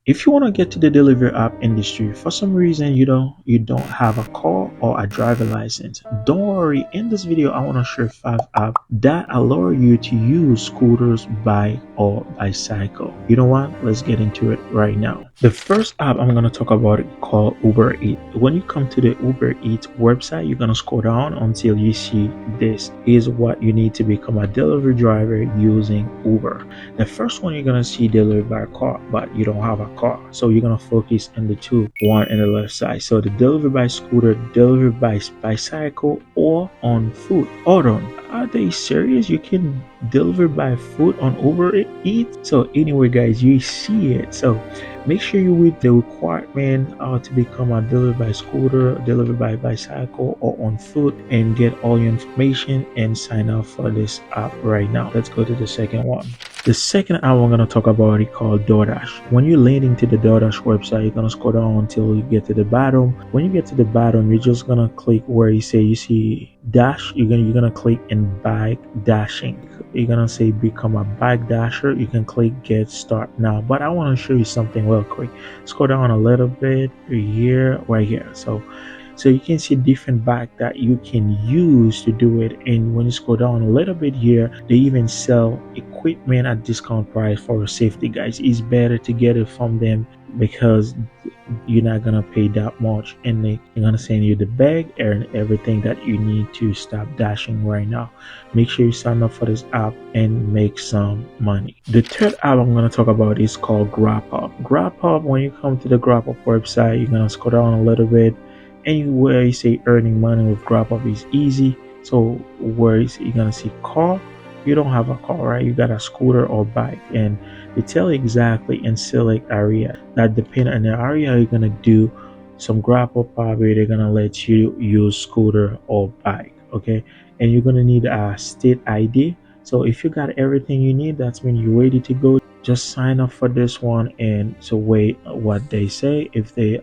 If you want to get to the delivery app industry, for some reason you don't have a car or a driver license, don't worry. In this video, I want to share 5 apps that allow you to use scooters, bike, or bicycle. You know what? Let's get into it right now. The first app I'm going to talk about is called UberEat. When you come to the UberEat website, you're going to scroll down until you see this is what you need to become a delivery driver using Uber. The first one, you're going to see delivered by car, but you don't have a car, so you're going to focus on the one on the left side. So the delivery by scooter, delivery by bicycle, or on foot. Hold on, are they serious? You can deliver by foot on Uber Eats? So anyway guys, you see it. So make sure you read the requirement to become a delivery by scooter, delivery by bicycle, or on foot, and get all your information and sign up for this app right now. Let's go to the second one. The second app I'm going to talk about is called DoDash. When you're landing to the DoDash website, you're going to scroll down until you get to the bottom. When you get to the bottom, you're just going to click where you see dash. You're going to click in bike dashing. You're going to say become a bike dasher. You can click get start now. But I want to show you something real quick. Scroll down a little bit here, right here. So you can see different bike that you can use to do it. And when you scroll down a little bit here, they even sell equipment at discount price for your safety, guys. It's better to get it from them because you're not gonna pay that much, and they're gonna send you the bag and everything that you need to stop dashing right now. Make sure you sign up for this app and make some money. The third app I'm gonna talk about is called Graup. Graup, when you come to the Graup website, you're gonna scroll down a little bit. Anywhere you say earning money with Graup is easy. So where you're gonna see car, you don't have a car, right? You got a scooter or bike, and they tell you exactly in select area that depending on the area you're gonna do some Graup, probably they're gonna let you use scooter or bike, okay? And you're gonna need a state ID. So if you got everything you need, that's when you're ready to go. Just sign up for this one and so wait what they say. If they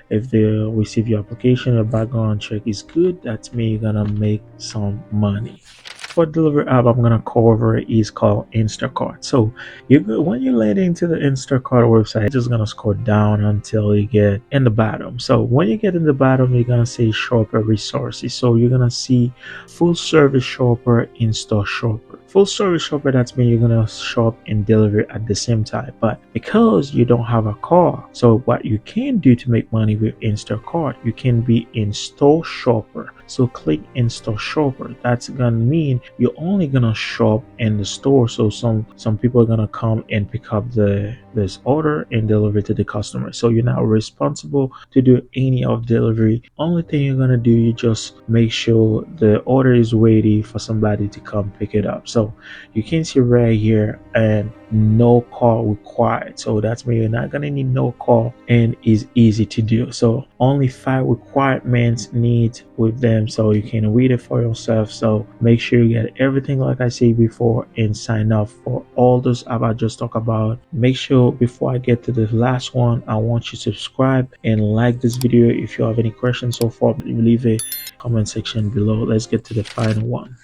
receive your application, your background check is good, that's me, you're gonna make some money. For delivery app I'm gonna cover is called Instacart. So when you land into the Instacart website, you're just gonna scroll down until you get in the bottom. So when you get in the bottom, you're gonna say shopper resources. So you're gonna see full service shopper, in-store shopper. Full service shopper, that's mean you're gonna shop and deliver at the same time. But because you don't have a car, so what you can do to make money with Instacart, you can be in-store shopper. So click in-store shopper. That's gonna mean you're only gonna shop in the store. So some people are gonna come and pick up this order and deliver it to the customer. So you're not responsible to do any of delivery. Only thing you're gonna do, you just make sure the order is ready for somebody to come pick it up. So you can see right here, and no car required. So that's mean you're not gonna need no car, and is easy to do. So only 5 requirements need with them, so you can read it for yourself. So make sure you get everything like I said before and sign up for all those apps I just talked about. Make sure before I get to the last one, I want you to subscribe and like this video. If you have any questions so far, leave a comment section below. Let's get to the final one.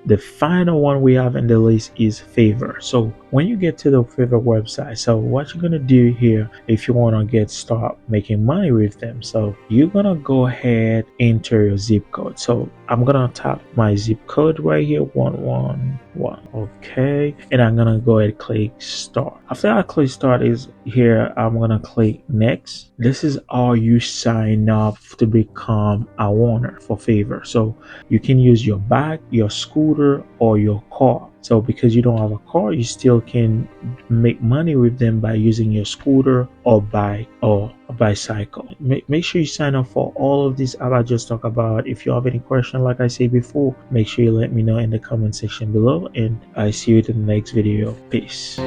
The final one we have in the list is Favor. So when you get to the Favor website, so what you're gonna do here, if you want to start making money with them, so you're gonna go ahead, enter your zip code. So I'm gonna tap my zip code right here, 111. Okay, and I'm gonna go ahead and click start. After I click start is here, I'm gonna click next. This is how you sign up to become a owner for Favor. So you can use your bike, your scooter, or your car. So because you don't have a car, you still can make money with them by using your scooter or bike or a bicycle. Make sure you sign up for all of these apps I just talked about. If you have any question, like I said before, make sure you let me know in the comment section below, and I see you in the next video. Peace.